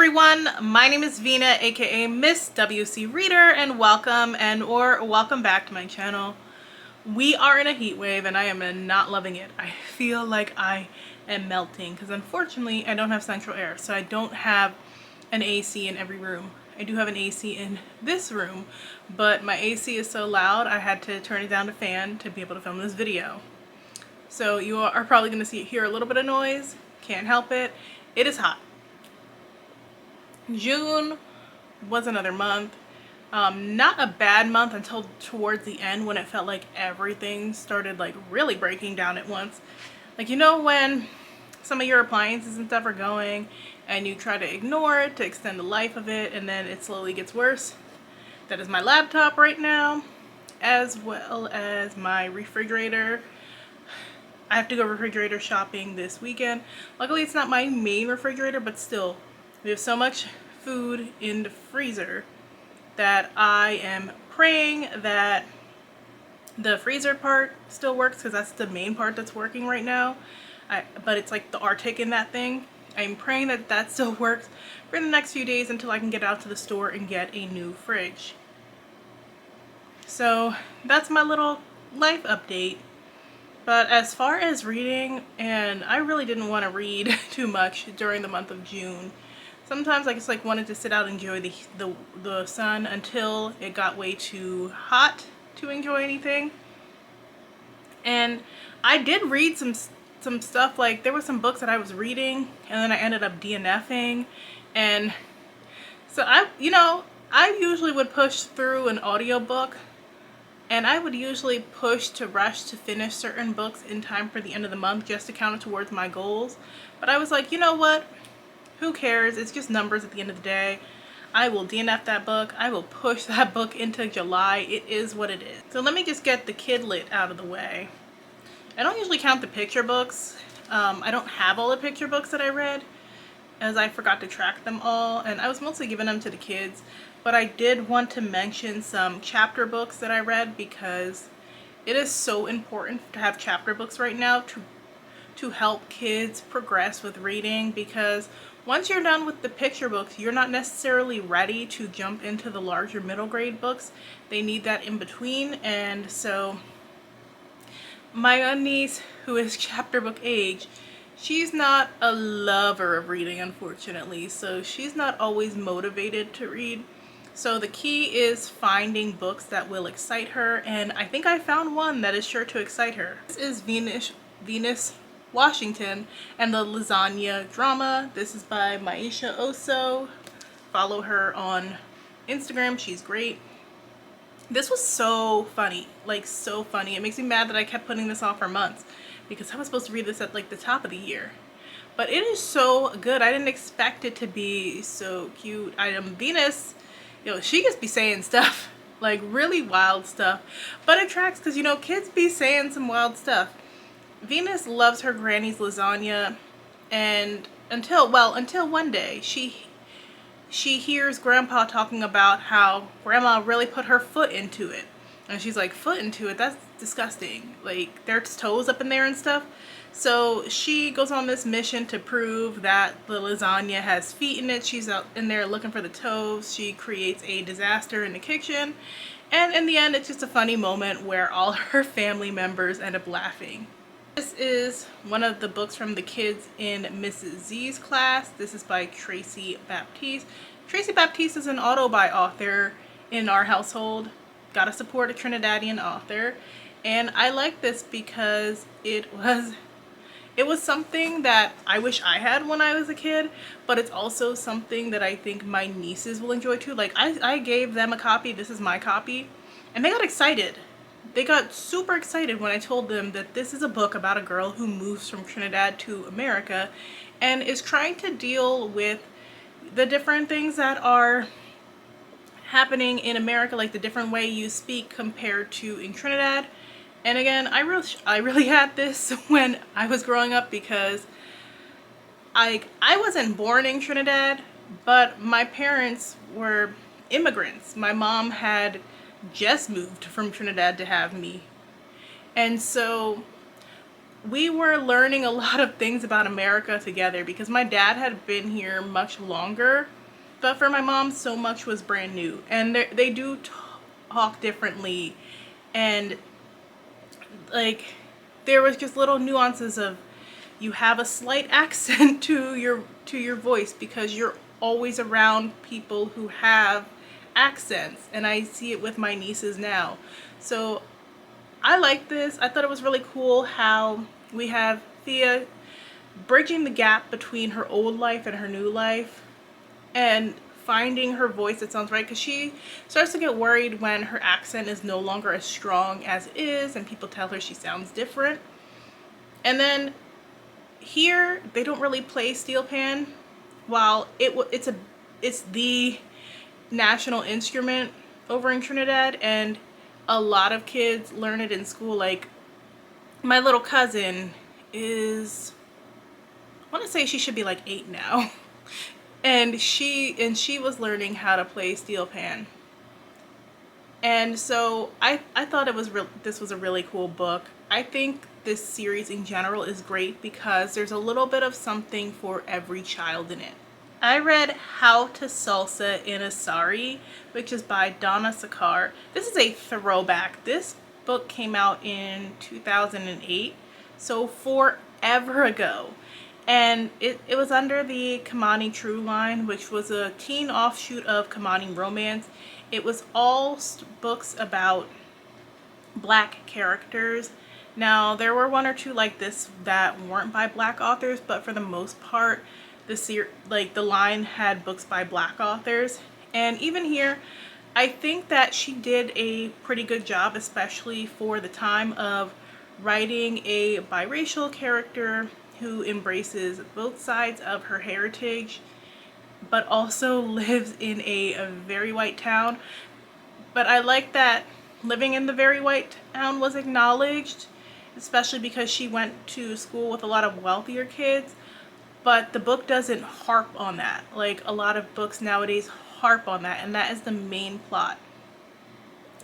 everyone, my name is Vina, aka Miss WOCReader, and welcome back to my channel. We are in a heat wave and I am not loving it. I feel like I am melting because unfortunately I don't have central air, so I don't have an AC in every room. I do have an AC in this room, but my AC is so loud I had to turn it down to fan to be able to film this video. So you are probably going to hear a little bit of noise. Can't help it. It is hot. June was another month. Not a bad month until towards the end when it felt like everything started like really breaking down at once. Like, you know, when some of your appliances and stuff are going and you try to ignore it to extend the life of it and then it slowly gets worse. That is my laptop right now, as well as my refrigerator. I have to go refrigerator shopping this weekend. Luckily it's not my main refrigerator, but still, we have so much food in the freezer that I am praying that the freezer part still works, because that's the main part that's working right now. But it's like the Arctic in that thing. I'm praying that that still works for the next few days until I can get out to the store and get a new fridge. So that's my little life update. But as far as reading, and I really didn't want to read too much during the month of June. Sometimes I just like wanted to sit out and enjoy the sun until it got way too hot to enjoy anything. And I did read some stuff, like there were some books that I was reading and then I ended up DNFing. And so I usually would push through an audiobook, and I would usually rush to finish certain books in time for the end of the month just to count it towards my goals. But I was like, you know what? Who cares? It's just numbers at the end of the day. I will DNF that book. I will push that book into July. It is what it is. So let me just get the kid lit out of the way. I don't usually count the picture books. I don't have all the picture books that I read, as I forgot to track them all, and I was mostly giving them to the kids. But I did want to mention some chapter books that I read, because it is so important to have chapter books right now to help kids progress with reading, because once you're done with the picture books, you're not necessarily ready to jump into the larger middle grade books. They need that in between. And so my niece, who is chapter book age, she's not a lover of reading, unfortunately, so she's not always motivated to read. So the key is finding books that will excite her, and I think I found one that is sure to excite her. This is Venus Washington and the Lasagna Drama. This is by Maisha Oso. Follow her on Instagram. She's great. This was so funny, like so funny. It makes me mad that I kept putting this off for months, because I was supposed to read this at like the top of the year. But it is so good. I didn't expect it to be so cute. Venus, she just be saying stuff, like really wild stuff. But it tracks because, kids be saying some wild stuff. Venus loves her granny's lasagna, and until one day she hears Grandpa talking about how Grandma really put her foot into it. And she's like, foot into it? That's disgusting. Like, there's toes up in there and stuff. So she goes on this mission to prove that the lasagna has feet in it. She's out in there looking for the toes. She creates a disaster in the kitchen. And in the end, it's just a funny moment where all her family members end up laughing. This is one of the books from the kids in Mrs. Z's class. This is by Tracy Baptiste. Tracy Baptiste is an auto-buy author in our household. Gotta support a Trinidadian author. And I like this because it was something that I wish I had when I was a kid, but it's also something that I think my nieces will enjoy too. Like, I gave them a copy. This is my copy. And they got excited. They got super excited when I told them that this is a book about a girl who moves from Trinidad to America and is trying to deal with the different things that are happening in America, like the different way you speak compared to in Trinidad. And again, I really had this when I was growing up, because I wasn't born in Trinidad, but my parents were immigrants. My mom had just moved from Trinidad to have me. And so we were learning a lot of things about America together because my dad had been here much longer, but for my mom, so much was brand new. And they do talk differently. And like, there was just little nuances of you have a slight accent to your voice because you're always around people who have accents, and I see it with my nieces now. So I like this. I thought it was really cool how we have Thea bridging the gap between her old life and her new life and finding her voice that sounds right, because she starts to get worried when her accent is no longer as strong as it is and people tell her she sounds different. And then here they don't really play steel pan, while it's the national instrument over in Trinidad, and a lot of kids learn it in school. Like, my little cousin is, I want to say she should be like 8 now, and she was learning how to play steel pan. And so I thought this was a really cool book. I think this series in general is great because there's a little bit of something for every child in it. I read How to Salsa in a Sari, which is by Donna Sakar. This is a throwback. This book came out in 2008, so forever ago. And it was under the Kamani True line, which was a teen offshoot of Kamani Romance. It was all books about black characters. Now, there were one or two like this that weren't by black authors, but for the most part, the line had books by black authors. And even here, I think that she did a pretty good job, especially for the time, of writing a biracial character who embraces both sides of her heritage, but also lives in a very white town. But I like that living in the very white town was acknowledged, especially because she went to school with a lot of wealthier kids. But the book doesn't harp on that. Like, a lot of books nowadays harp on that, and that is the main plot.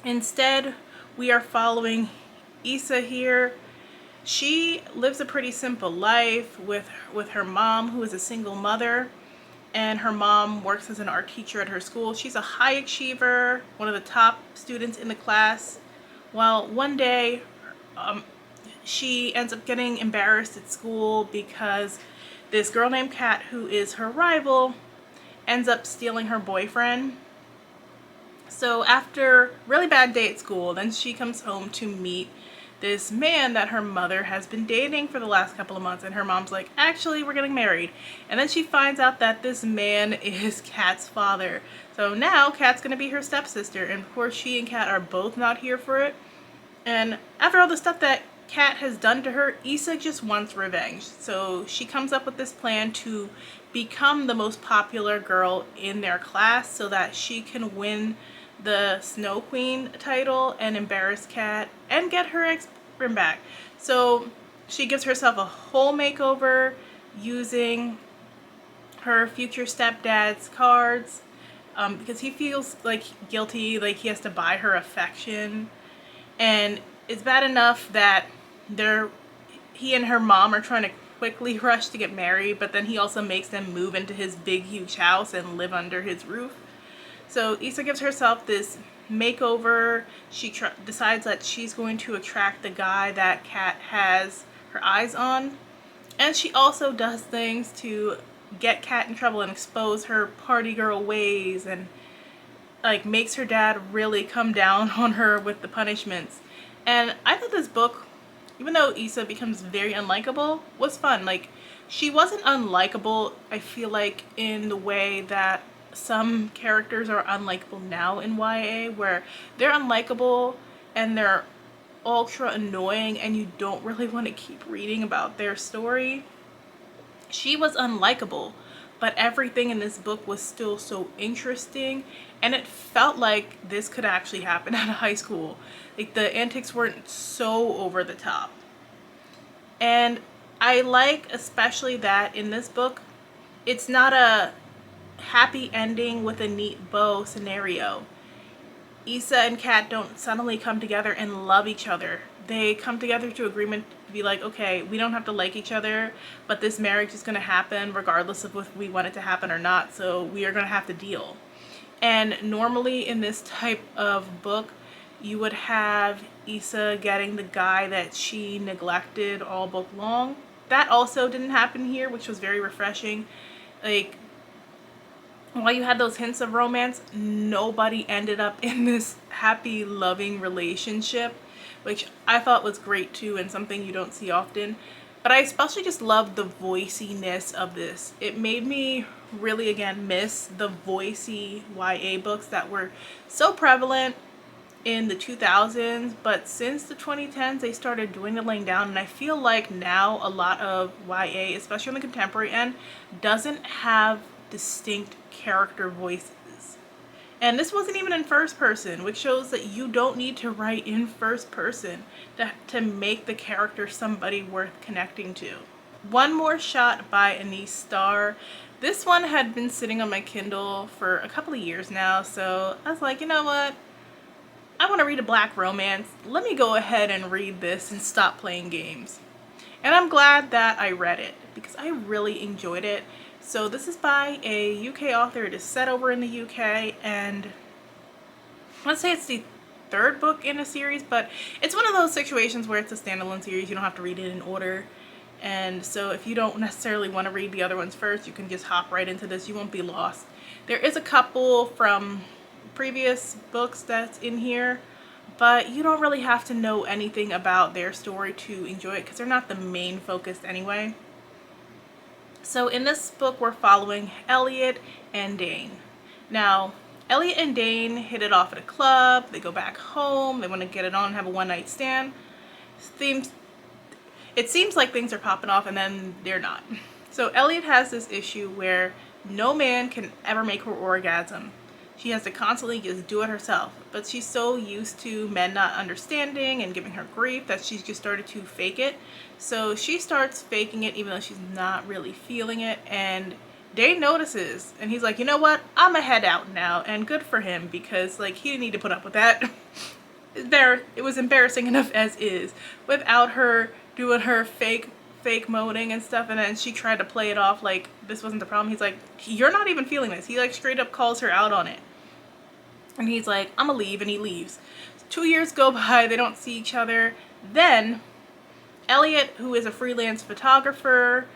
Instead, we are following Issa here. She lives a pretty simple life with her mom, who is a single mother, and her mom works as an art teacher at her school. She's a high achiever, one of the top students in the class. Well, one day, she ends up getting embarrassed at school because this girl named Kat, who is her rival, ends up stealing her boyfriend. So after a really bad day at school, then she comes home to meet this man that her mother has been dating for the last couple of months, and her mom's like, actually, we're getting married. And then she finds out that this man is Kat's father. So now Kat's gonna be her stepsister, and of course she and Kat are both not here for it. And after all the stuff that Kat has done to her, Issa just wants revenge. So she comes up with this plan to become the most popular girl in their class so that she can win the Snow Queen title and embarrass Kat and get her ex-boyfriend back. So she gives herself a whole makeover using her future stepdad's cards, because he feels like guilty, like he has to buy her affection. And it's bad enough that he and her mom are trying to quickly rush to get married, but then he also makes them move into his big huge house and live under his roof. So Issa gives herself this makeover. She decides that she's going to attract the guy that Kat has her eyes on, and she also does things to get Kat in trouble and expose her party girl ways, and like makes her dad really come down on her with the punishments. And I thought this book, even though Issa becomes very unlikable, was fun. Like, she wasn't unlikable, I feel like, in the way that some characters are unlikable now in YA, where they're unlikable and they're ultra annoying and you don't really want to keep reading about their story. She was unlikable, but everything in this book was still so interesting, and it felt like this could actually happen at a high school. Like, the antics weren't so over the top. And I like especially that in this book, it's not a happy ending with a neat bow scenario. Issa and Kat don't suddenly come together and love each other. they come together to agreement to be like, okay, we don't have to like each other, but this marriage is going to happen regardless of if we want it to happen or not, so we are going to have to deal. And normally in this type of book, you would have Issa getting the guy that she neglected all book long. That also didn't happen here, which was very refreshing. Like, while you had those hints of romance, nobody ended up in this happy, loving relationship, which I thought was great too, and something you don't see often. But I especially just loved the voiciness of this. It made me really, again, miss the voicey YA books that were so prevalent in the 2000s, but since the 2010s they started dwindling down, and I feel like now a lot of YA, especially on the contemporary end, doesn't have distinct character voices. And this wasn't even in first person, which shows that you don't need to write in first person to make the character somebody worth connecting to. One More Shot by Anise Starr. This one had been sitting on my Kindle for a couple of years now, so I was like, you know what? I want to read a black romance. Let me go ahead and read this and stop playing games. And I'm glad that I read it because I really enjoyed it. So this is by a UK author. It is set over in the UK, and let's say it's the third book in a series, but it's one of those situations where it's a standalone series. You don't have to read it in order. And so if you don't necessarily want to read the other ones first, you can just hop right into this. You won't be lost. There is a couple from previous books that's in here, but you don't really have to know anything about their story to enjoy it because they're not the main focus anyway. So in this book, we're following Elliot and Dane. Now, Elliot and Dane hit it off at a club. They go back home. They want to get it on and have a one-night stand. It seems like things are popping off, and then they're not. So Elliot has this issue where no man can ever make her orgasm. She has to constantly just do it herself, but she's so used to men not understanding and giving her grief that she's just started to fake it. So she starts faking it even though she's not really feeling it, and Dane notices, and he's like, you know what, I'm gonna head out now, and good for him, because like he didn't need to put up with that. It was embarrassing enough as is without her doing her fake moding and stuff, and then she tried to play it off like this wasn't the problem. He's like, you're not even feeling this. He like straight up calls her out on it, and he's like, I'm gonna leave, and he leaves. 2 years go by, they don't see each other. Then Elliot, who is a freelance photographer,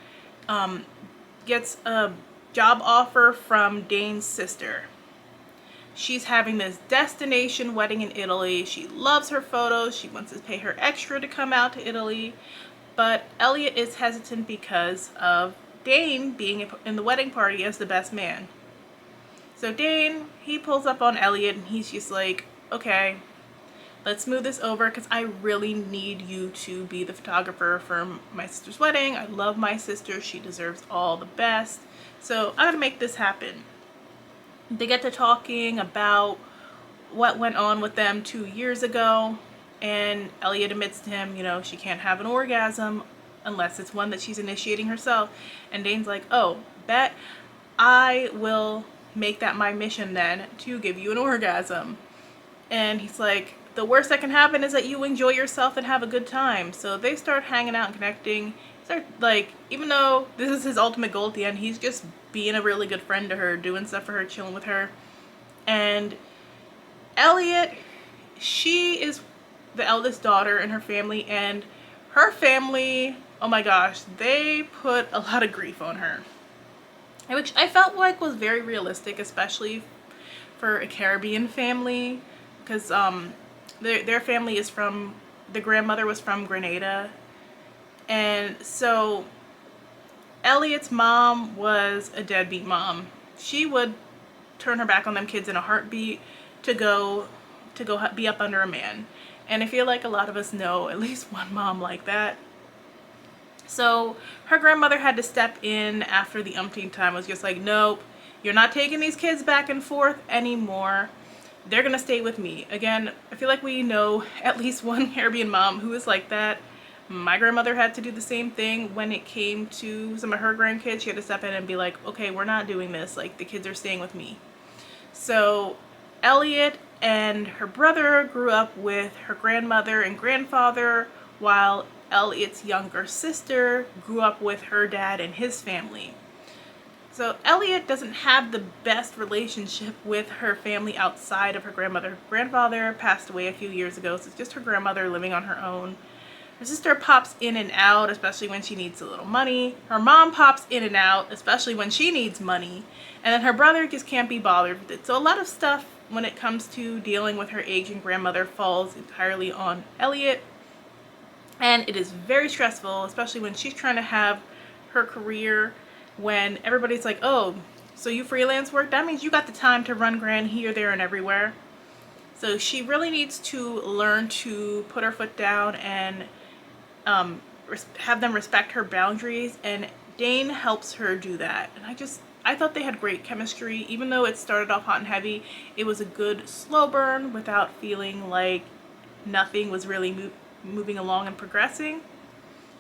gets a job offer from Dane's sister. She's having this destination wedding in Italy. She loves her photos. She wants to pay her extra to come out to Italy. But Elliot is hesitant because of Dane being in the wedding party as the best man. So Dane, he pulls up on Elliot, and he's just like, okay, let's smooth this over because I really need you to be the photographer for my sister's wedding. I love my sister. She deserves all the best. So I gotta make this happen. They get to talking about what went on with them 2 years ago. And Elliot admits to him, you know, she can't have an orgasm unless it's one that she's initiating herself. And Dane's like, oh, bet I will make that my mission then to give you an orgasm. And he's like, the worst that can happen is that you enjoy yourself and have a good time. So they start hanging out and connecting. Start, like, even though this is his ultimate goal at the end, he's just being a really good friend to her, doing stuff for her, chilling with her. And Elliot, she is the eldest daughter in her family, and her family, oh my gosh, they put a lot of grief on her, which I felt like was very realistic, especially for a Caribbean family, because their family is from, the grandmother was from Grenada, and so Elliot's mom was a deadbeat mom. She would turn her back on them kids in a heartbeat to go be up under a man. And I feel like a lot of us know at least one mom like that. So her grandmother had to step in after the umpteenth time, was just like, nope, you're not taking these kids back and forth anymore. They're gonna stay with me. Again, I feel like we know at least one Caribbean mom who is like that. My grandmother had to do the same thing when it came to some of her grandkids. She had to step in and be like, okay, we're not doing this. Like, the kids are staying with me. So Elliot and her brother grew up with her grandmother and grandfather, while Elliot's younger sister grew up with her dad and his family. So Elliot doesn't have the best relationship with her family outside of her grandmother. Her grandfather passed away a few years ago, so it's just her grandmother living on her own. Her sister pops in and out, especially when she needs a little money. Her mom pops in and out, especially when she needs money. And then her brother just can't be bothered with it. So a lot of stuff when it comes to dealing with her aging grandmother falls entirely on Elliot. And it is very stressful, especially when she's trying to have her career, when everybody's like, oh, so you freelance work? That means you got the time to run Gran here, there, and everywhere. So she really needs to learn to put her foot down and have them respect her boundaries, and Dane helps her do that. And I thought they had great chemistry. Even though it started off hot and heavy, it was a good slow burn without feeling like nothing was really moving along and progressing.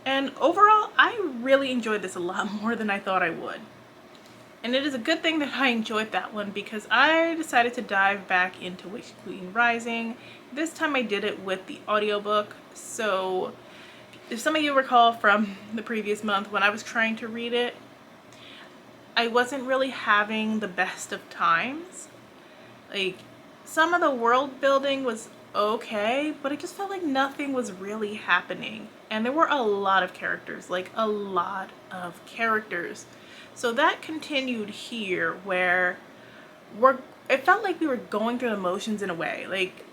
And overall, I really enjoyed this a lot more than I thought I would. And it is a good thing that I enjoyed that one, because I decided to dive back into Witch Queen Rising. This time I did it with the audiobook. So if some of you recall from the previous month when I was trying to read it, I wasn't really having the best of times. Like, some of the world building was okay, but it just felt like nothing was really happening. And there were a lot of characters, like a lot of characters. So that continued here, where it felt like we were going through the motions in a way. Like,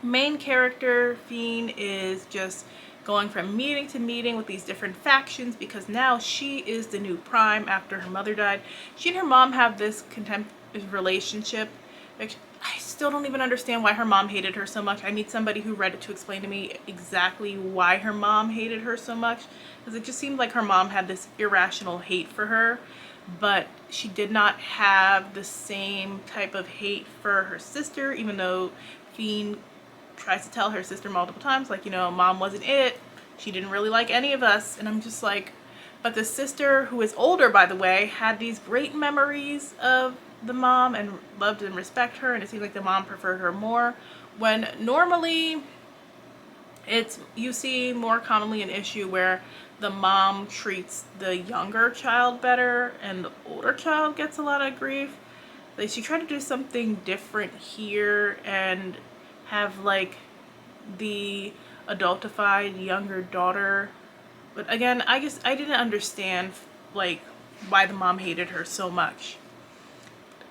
main character Fiend is just going from meeting to meeting with these different factions, because now she is the new Prime after her mother died. She and her mom have this contemptuous relationship. I still don't even understand why her mom hated her so much. I need somebody who read it to explain to me exactly why her mom hated her so much, because it just seemed like her mom had this irrational hate for her, but she did not have the same type of hate for her sister, even though Fiend tries to tell her sister multiple times, like, you know, mom wasn't it. She didn't really like any of us. And I'm just like, but the sister, who is older, by the way, had these great memories of the mom and loved and respect her, and it seemed like the mom preferred her more, when normally you see more commonly an issue where the mom treats the younger child better and the older child gets a lot of grief. Like, she tried to do something different here and have like the adultified younger daughter. But again, I didn't understand like why the mom hated her so much.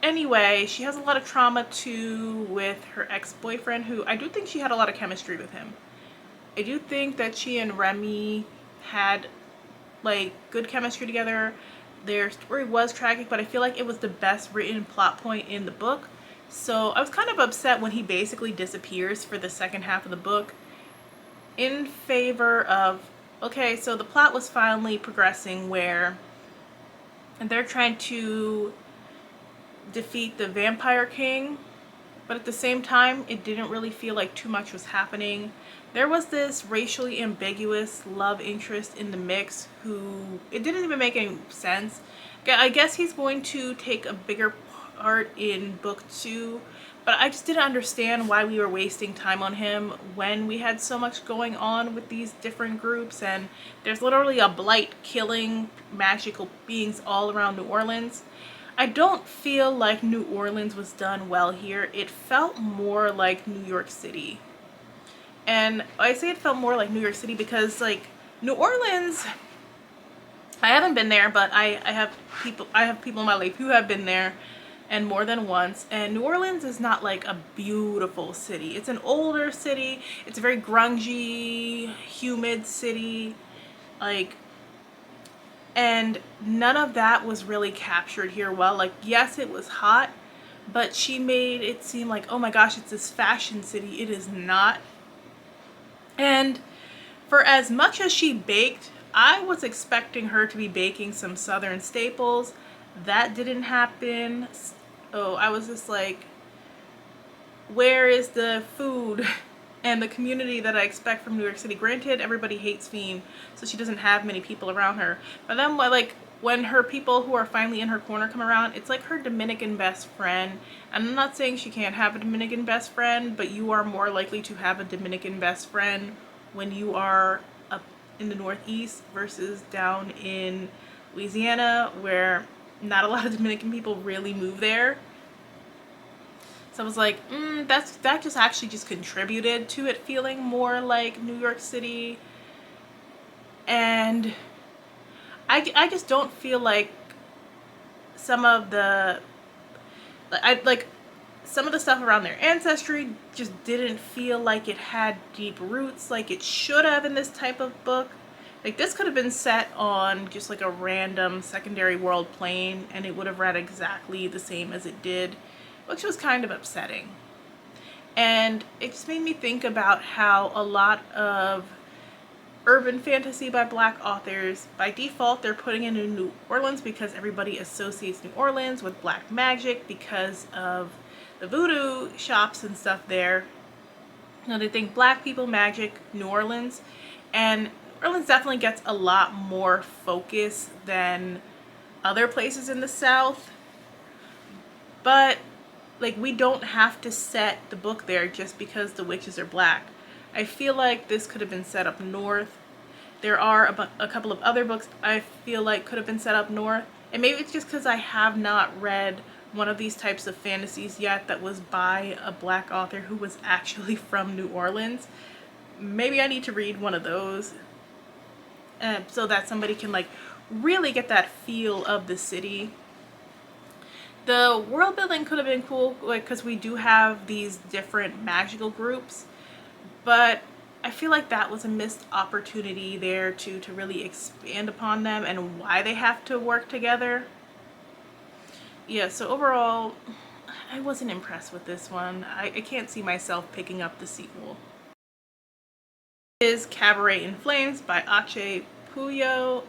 Anyway, she has a lot of trauma too with her ex-boyfriend, who I do think she had a lot of chemistry with him. I do think that she and Remy had like good chemistry together. Their story was tragic, but I feel like it was the best written plot point in the book. So I was kind of upset when he basically disappears for the second half of the book, in favor of, okay, so the plot was finally progressing where they're trying to defeat the Vampire King, but at the same time it didn't really feel like too much was happening. There was this racially ambiguous love interest in the mix who, it didn't even make any sense. I guess he's going to take a bigger part in book 2, but I just didn't understand why we were wasting time on him when we had so much going on with these different groups, and there's literally a blight killing magical beings all around New Orleans. I don't feel like New Orleans was done well here. It felt more like New York City. And I say it felt more like New York City because, like, New Orleans, I haven't been there, but I have people in my life who have been there, and more than once. And New Orleans is not like a beautiful city. It's an older city. It's a very grungy, humid city. Like, and none of that was really captured here well. Like, yes, it was hot, but she made it seem like, oh my gosh, it's this fashion city. It is not. And for as much as she baked, I was expecting her to be baking some Southern staples. That didn't happen. Oh, I was just like, where is the food and the community that I expect from New York City? Granted, everybody hates Fiend, so she doesn't have many people around her. But then, like, when her people who are finally in her corner come around, it's like her Dominican best friend. And I'm not saying she can't have a Dominican best friend, but you are more likely to have a Dominican best friend when you are up in the Northeast versus down in Louisiana, where not a lot of Dominican people really move there. So I was like, that just actually just contributed to it feeling more like New York City. And I just don't feel like some of the some of the stuff around their ancestry just didn't feel like it had deep roots like it should have in this type of book. Like, this could have been set on just like a random secondary world plane and it would have read exactly the same as it did, which was kind of upsetting. And it just made me think about how a lot of urban fantasy by Black authors, by default, they're putting it in New Orleans because everybody associates New Orleans with black magic because of the voodoo shops and stuff there. You know, they think black people, magic, New Orleans. And New Orleans definitely gets a lot more focus than other places in the South. But, like, we don't have to set the book there just because the witches are black. I feel like this could have been set up north. There are a couple of other books I feel like could have been set up north. And maybe it's just because I have not read one of these types of fantasies yet that was by a black author who was actually from New Orleans. Maybe I need to read one of those so that somebody can like really get that feel of the city. The world building could have been cool, like, because we do have these different magical groups, but I feel like that was a missed opportunity there to really expand upon them and why they have to work together. Yeah, so overall, I wasn't impressed with this one. I can't see myself picking up the sequel. Is Cabaret in Flames by Ache Puyo,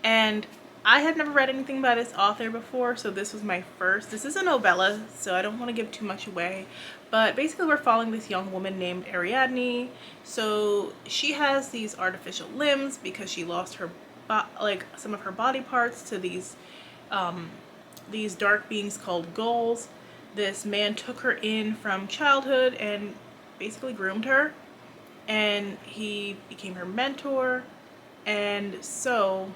and I had never read anything by this author before, so this was my first. This is a novella, so I don't want to give too much away, but basically we're following this young woman named Ariadne. So she has these artificial limbs because she lost her some of her body parts to these dark beings called ghouls. This man took her in from childhood and basically groomed her, and he became her mentor, and so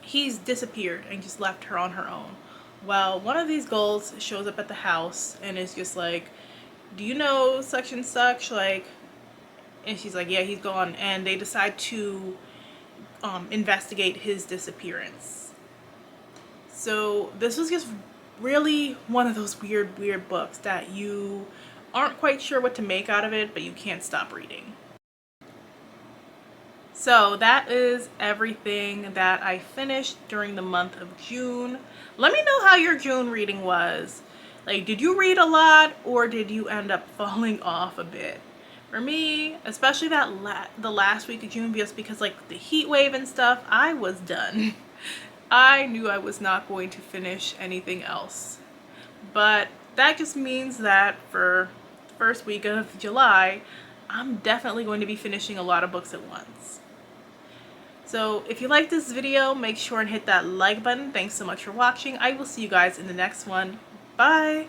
he's disappeared and just left her on her own. Well, one of these ghouls shows up at the house and is just like, do you know such and such? Like, and she's like, yeah, he's gone. And they decide to investigate his disappearance. So this was just really one of those weird books that you aren't quite sure what to make out of it, but you can't stop reading. So that is everything that I finished during the month of June. Let me know how your June reading was. Like, did you read a lot or did you end up falling off a bit? For me, especially the last week of June, just because like the heat wave and stuff, I was done. I knew I was not going to finish anything else. But that just means that for the first week of July, I'm definitely going to be finishing a lot of books at once. So if you like this video, make sure and hit that like button. Thanks so much for watching. I will see you guys in the next one. Bye!